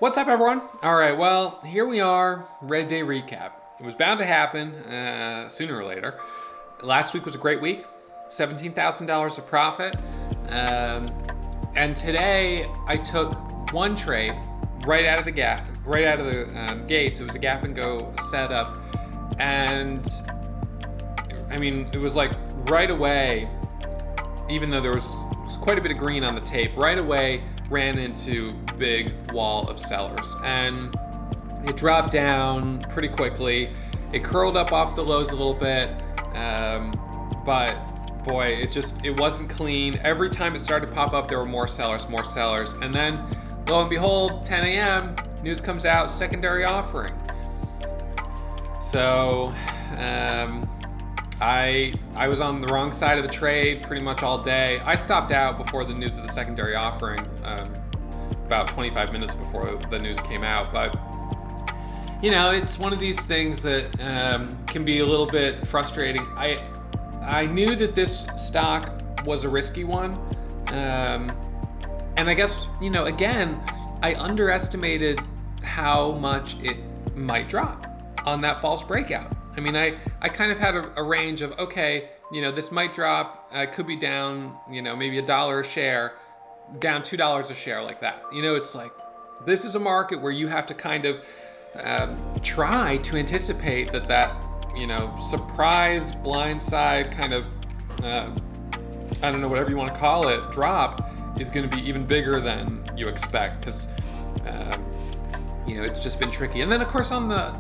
What's up, everyone? All right, well, here we are, Red Day recap. It was bound to happen sooner or later. Last week was a great week, $17,000 of profit. And today I took one trade right out of the gates. It was a gap and go setup. And I mean, it was like right away, even though there was quite a bit of green on the tape, right away ran into big wall of sellers, and it dropped down pretty quickly. It curled up off the lows a little bit, but boy, it wasn't clean. Every time it started to pop up, there were more sellers, and then lo and behold, 10 a.m. news comes out, secondary offering. So I was on the wrong side of the trade pretty much all day. I stopped out before the news of the secondary offering, about 25 minutes before the news came out. But, you know, it's one of these things that can be a little bit frustrating. I knew that this stock was a risky one. And I guess, you know, again, I underestimated how much it might drop on that false breakout. I mean, I kind of had a range of, okay, you know, this might drop, could be down, you know, maybe $1 a share, down $2 a share, like that. You know, it's like, this is a market where you have to kind of try to anticipate that, you know, surprise, blindside kind of, I don't know, whatever you want to call it, drop is going to be even bigger than you expect, because, you know, it's just been tricky. And then, of course, on the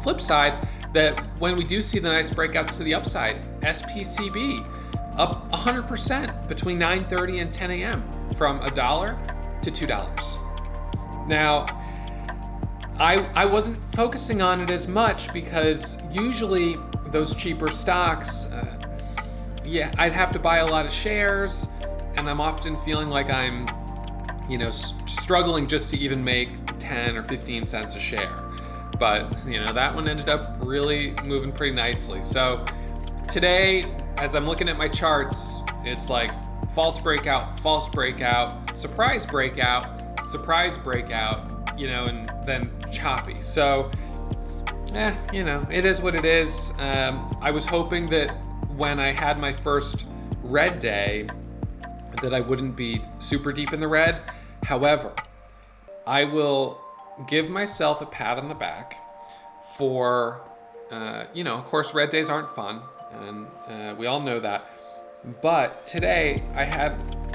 flip side, that when we do see the nice breakouts to the upside, SPCB up 100% between 9:30 and 10 a.m. from $1 to $2. Now, I wasn't focusing on it as much because usually those cheaper stocks, I'd have to buy a lot of shares, and I'm often feeling like I'm, you know, struggling just to even make 10 or 15 cents a share. But, you know, that one ended up really moving pretty nicely. So today, as I'm looking at my charts, it's like false breakout, surprise breakout, you know, and then choppy. So, you know, it is what it is. I was hoping that when I had my first red day, that I wouldn't be super deep in the red. However, I will give myself a pat on the back for, you know, of course, red days aren't fun, and we all know that. But today I had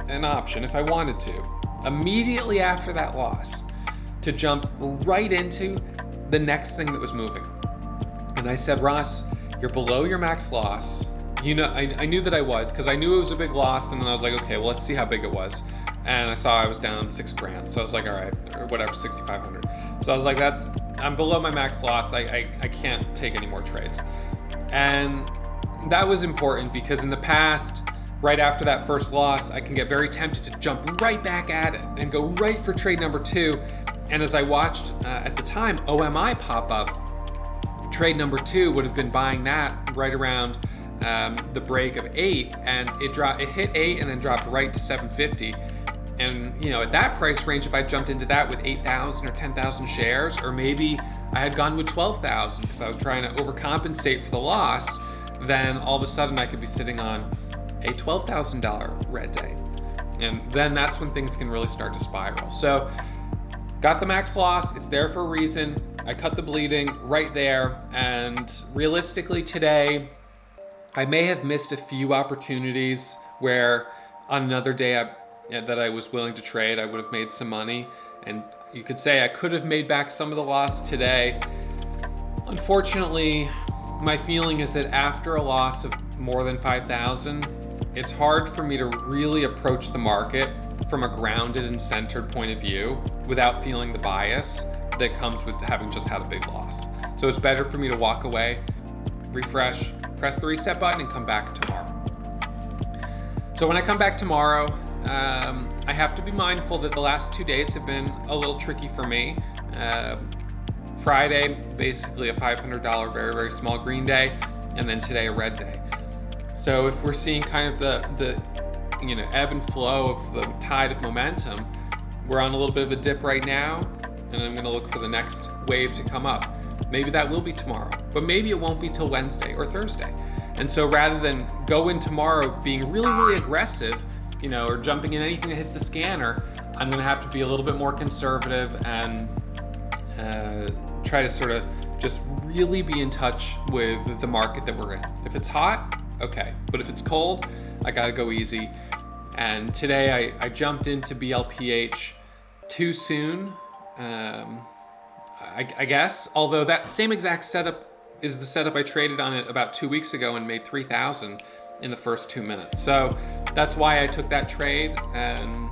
an option, if I wanted to, immediately after that loss, to jump right into the next thing that was moving. And I said, Ross, you're below your max loss. You know, I knew that I was, because I knew it was a big loss, and then I was like, okay, well, let's see how big it was. And I saw I was down $6,000, so I was like, all right, or whatever, 6,500. So I was like, I'm below my max loss. I can't take any more trades. And that was important because in the past, right after that first loss, I can get very tempted to jump right back at it and go right for trade number 2. And as I watched at the time OMI pop up, trade number 2 would have been buying that right around the break of 8, and it hit 8 and then dropped right to 750. And, you know, at that price range, if I jumped into that with 8,000 or 10,000 shares, or maybe I had gone with 12,000 because I was trying to overcompensate for the loss, then all of a sudden I could be sitting on a $12,000 red day. And then that's when things can really start to spiral. So got the max loss. It's there for a reason. I cut the bleeding right there. And realistically today, I may have missed a few opportunities where on another day that I was willing to trade, I would have made some money. And you could say I could have made back some of the loss today. Unfortunately, my feeling is that after a loss of more than 5,000, it's hard for me to really approach the market from a grounded and centered point of view without feeling the bias that comes with having just had a big loss. So it's better for me to walk away, refresh, press the reset button, and come back tomorrow. So when I come back tomorrow, I have to be mindful that the last 2 days have been a little tricky for me. Friday, basically a $500 very, very small green day, and then today a red day. So if we're seeing kind of the ebb and flow of the tide of momentum, we're on a little bit of a dip right now. and I'm going to look for the next wave to come up. Maybe that will be tomorrow, but maybe it won't be till Wednesday or Thursday. And so rather than go in tomorrow being really, really aggressive, or jumping in anything that hits the scanner, I'm going to have to be a little bit more conservative and try to sort of just really be in touch with the market that we're in. If it's hot, okay. But if it's cold, I got to go easy. And today I jumped into BLPH too soon, I guess. Although that same exact setup is the setup I traded on it about 2 weeks ago and made 3,000 in the first 2 minutes. So that's why I took that trade, and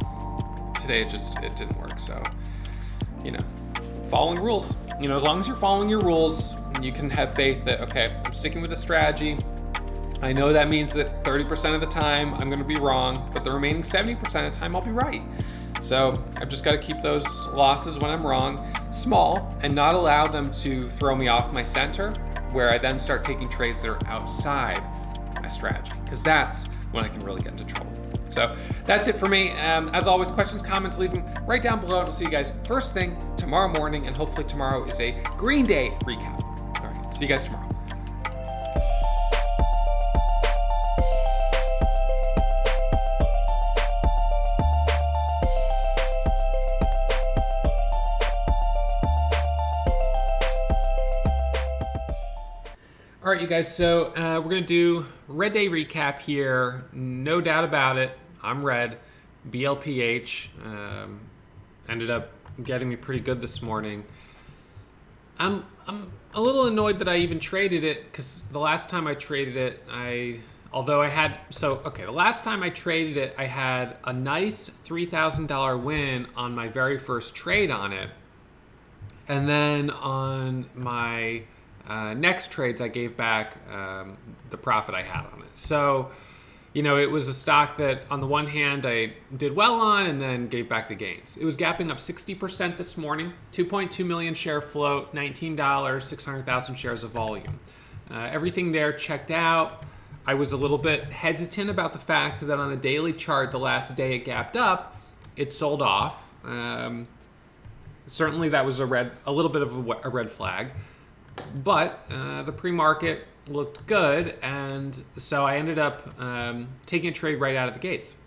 today it didn't work. So, following rules. As long as you're following your rules, you can have faith that, okay, I'm sticking with the strategy. I know that means that 30% of the time I'm going to be wrong, but the remaining 70% of the time I'll be right. So I've just got to keep those losses when I'm wrong small and not allow them to throw me off my center, where I then start taking trades that are outside my strategy, because that's when I can really get into trouble. So that's it for me. As always, questions, comments, leave them right down below. And we'll see you guys first thing tomorrow morning, and hopefully tomorrow is a Green Day recap. All right, see you guys tomorrow. All right, you guys, so we're going to do red day recap here. No doubt about it, I'm red. BLPH ended up getting me pretty good this morning. I'm a little annoyed that I even traded it, because the last time I traded it, the last time I traded it, I had a nice $3,000 win on my very first trade on it. And then on my next trades, I gave back the profit I had on it. So, it was a stock that on the one hand I did well on and then gave back the gains. It was gapping up 60% this morning, 2.2 million share float, $19, 600,000 shares of volume. Everything there checked out. I was a little bit hesitant about the fact that on the daily chart, the last day it gapped up, it sold off. Certainly that was a little bit of a red flag. But the pre-market looked good, and so I ended up taking a trade right out of the gates.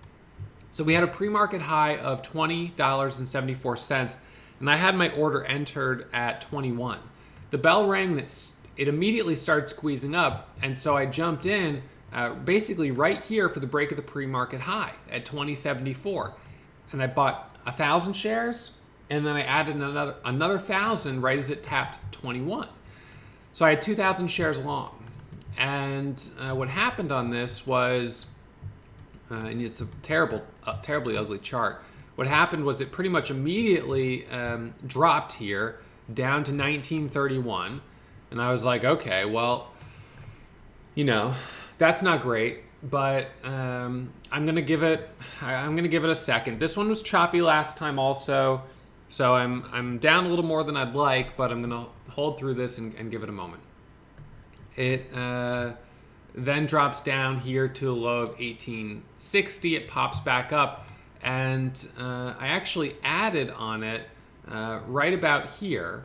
So we had a pre-market high of $20.74, and I had my order entered at 21. The bell rang, it immediately started squeezing up, and so I jumped in basically right here for the break of the pre-market high at 20.74, and I bought 1,000 shares, and then I added another 1,000 right as it tapped 21. So I had 2,000 shares long. And what happened on this was, and it's a terribly ugly chart. What happened was it pretty much immediately dropped here down to 1931. And I was like, okay, well, that's not great, but I'm going to give it a second. This one was choppy last time also. So I'm down a little more than I'd like, but I'm going to hold through this and give it a moment. It then drops down here to a low of 1860. It pops back up, and I actually added on it right about here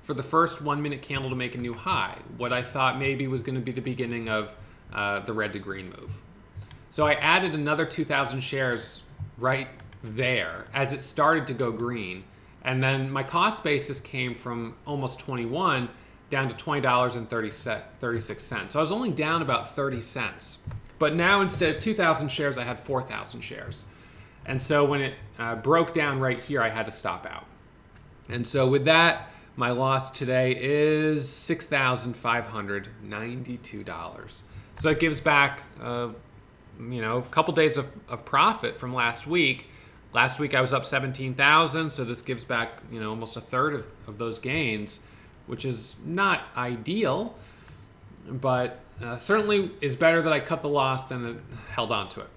for the first 1 minute candle to make a new high, what I thought maybe was going to be the beginning of the red to green move. So I added another 2,000 shares right there as it started to go green. And then my cost basis came from almost 21 down to $20.36. So I was only down about 30 cents. But now instead of 2,000 shares, I had 4,000 shares. And so when it broke down right here, I had to stop out. And so with that, my loss today is $6,592. So it gives back, a couple days of profit from last week. Last week I was up 17,000, so this gives back, almost a third of those gains, which is not ideal, but certainly is better that I cut the loss than held on to it.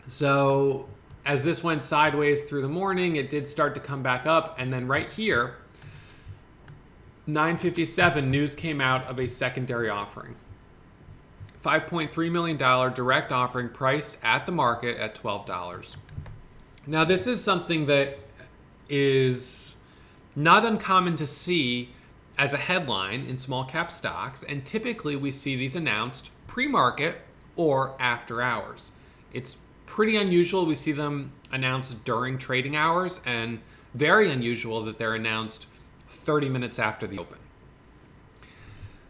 So as this went sideways through the morning, it did start to come back up, and then right here, 9:57, news came out of a secondary offering. $5.3 million direct offering priced at the market at $12. Now, this is something that is Not uncommon to see as a headline in small cap stocks, and typically we see these announced pre-market or after hours. It's pretty unusual we see them announced during trading hours, and very unusual that they're announced 30 minutes after the open.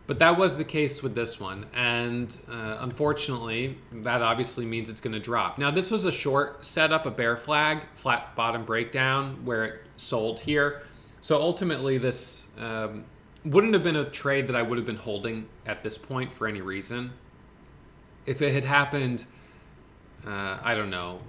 But that was the case with this one, and unfortunately, that obviously means it's going to drop. Now, this was a short setup, a bear flag, flat bottom breakdown, where it sold here. So ultimately, this wouldn't have been a trade that I would have been holding at this point for any reason. If it had happened, I don't know,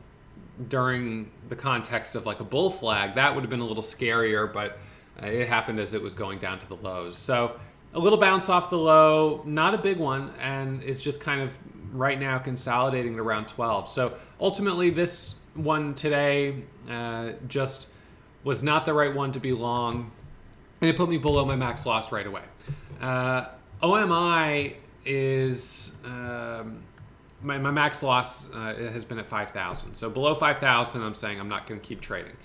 during the context of like a bull flag, that would have been a little scarier, but it happened as it was going down to the lows. So a little bounce off the low, not a big one, and it's just kind of right now consolidating at around 12. So ultimately, this one today just was not the right one to be long, and it put me below my max loss right away. OMI is my max loss has been at 5,000. So below 5,000, I'm saying I'm not going to keep trading.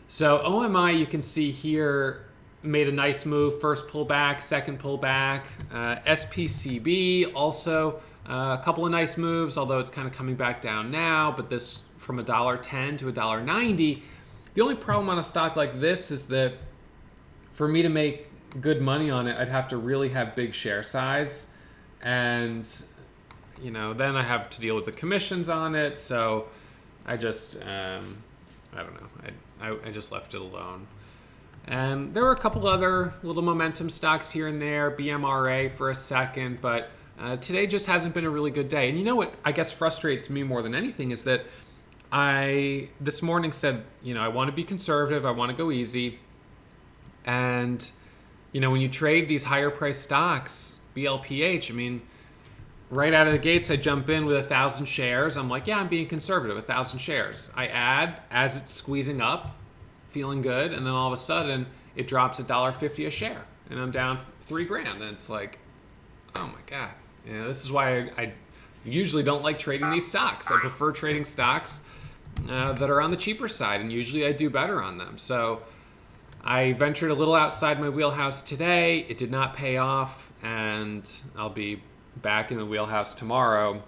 So OMI, you can see here, made a nice move, first pullback, second pullback. SPCB also a couple of nice moves, although it's kind of coming back down now, but this from $1.10 to $1.90. The only problem on a stock like this is that for me to make good money on it, I'd have to really have big share size, and then I have to deal with the commissions on it. So I just I don't know, I just left it alone. And there were a couple other little momentum stocks here and there, BMRA for a second, but today just hasn't been a really good day. And you know what I guess frustrates me more than anything is that I this morning said, I want to be conservative, I want to go easy. And, when you trade these higher priced stocks, BLPH, right out of the gates, I jump in with 1,000 shares. I'm like, yeah, I'm being conservative, 1,000 shares. I add as it's squeezing up, feeling good, and then all of a sudden it drops $1.50 a share, and I'm down $3,000. And it's like, oh my god, this is why I usually don't like trading these stocks. I prefer trading stocks that are on the cheaper side, and usually I do better on them. So I ventured a little outside my wheelhouse today. It did not pay off, and I'll be back in the wheelhouse tomorrow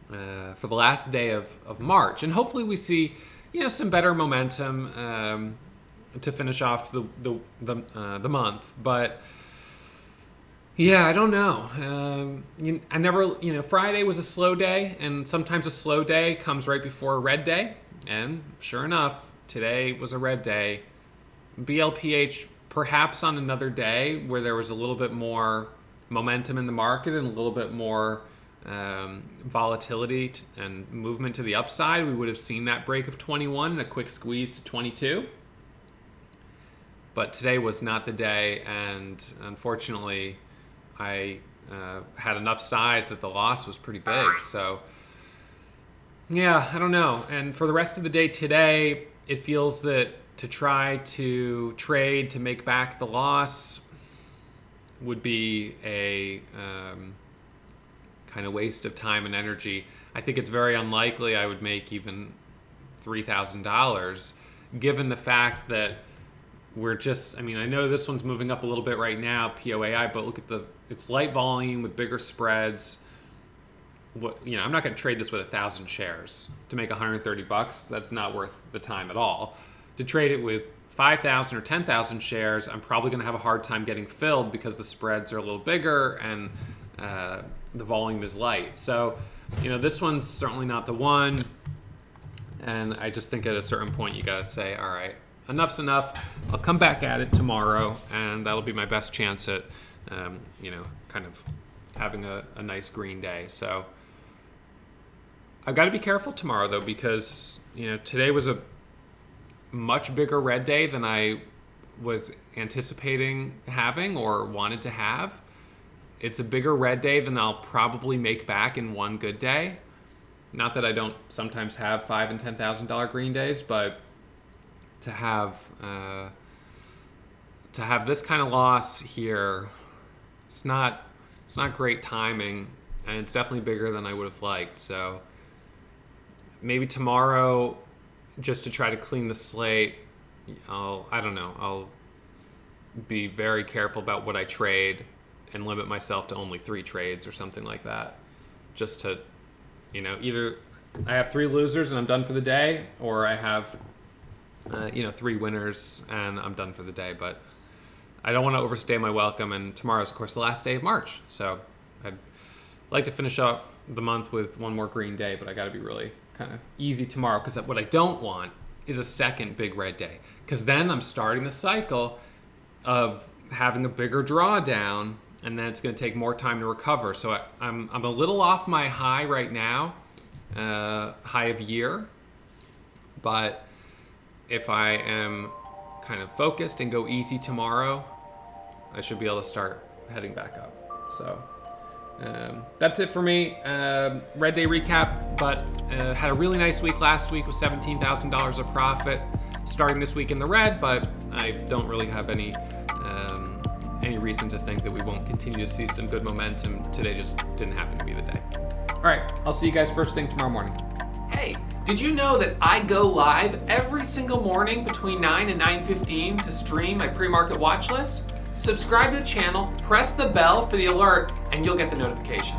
for the last day of March, and hopefully we see some better momentum to finish off the month. But yeah, I don't know. I never, Friday was a slow day, and sometimes a slow day comes right before a red day, and sure enough, today was a red day. BLPH perhaps on another day where there was a little bit more momentum in the market and a little bit more volatility and movement to the upside, we would have seen that break of 21 and a quick squeeze to 22. But today was not the day, and unfortunately I had enough size that the loss was pretty big. So yeah, I don't know. And for the rest of the day today, it feels that to try to trade to make back the loss would be a kind of waste of time and energy. I think it's very unlikely I would make even $3,000, given the fact that we're just, I know this one's moving up a little bit right now, POAI, but look at it's light volume with bigger spreads. I'm not going to trade this with 1,000 shares to make $130. That's not worth the time at all. To trade it with 5,000 or 10,000 shares, I'm probably going to have a hard time getting filled because the spreads are a little bigger and the volume is light. So, this one's certainly not the one. And I just think at a certain point you got to say, all right, enough's enough. I'll come back at it tomorrow, and that'll be my best chance at, kind of having a nice green day. So I've got to be careful tomorrow, though, because, today was a much bigger red day than I was anticipating having or wanted to have. It's a bigger red day than I'll probably make back in one good day. Not that I don't sometimes have $5,000 and $10,000 green days, but to have this kind of loss here, it's not great timing, and it's definitely bigger than I would have liked. So maybe tomorrow, just to try to clean the slate, I'll be very careful about what I trade and limit myself to only 3 trades or something like that. Just to, either I have 3 losers and I'm done for the day, or I have, 3 winners and I'm done for the day. But I don't want to overstay my welcome, and tomorrow's, of course, the last day of March. So I'd like to finish off the month with one more green day, but I got to be really kind of easy tomorrow, because what I don't want is a second big red day, because then I'm starting the cycle of having a bigger drawdown, and then it's going to take more time to recover. So I'm a little off my high right now, high of year, but if I am kind of focused and go easy tomorrow, I should be able to start heading back up. So that's it for me. Red day recap, but had a really nice week last week with $17,000 of profit. Starting this week in the red, but I don't really have any reason to think that we won't continue to see some good momentum. Today just didn't happen to be the day. All right, I'll see you guys first thing tomorrow morning. Hey, did you know that I go live every single morning between 9 and 9:15 to stream my pre-market watch list? Subscribe to the channel, press the bell for the alert, and you'll get the notification.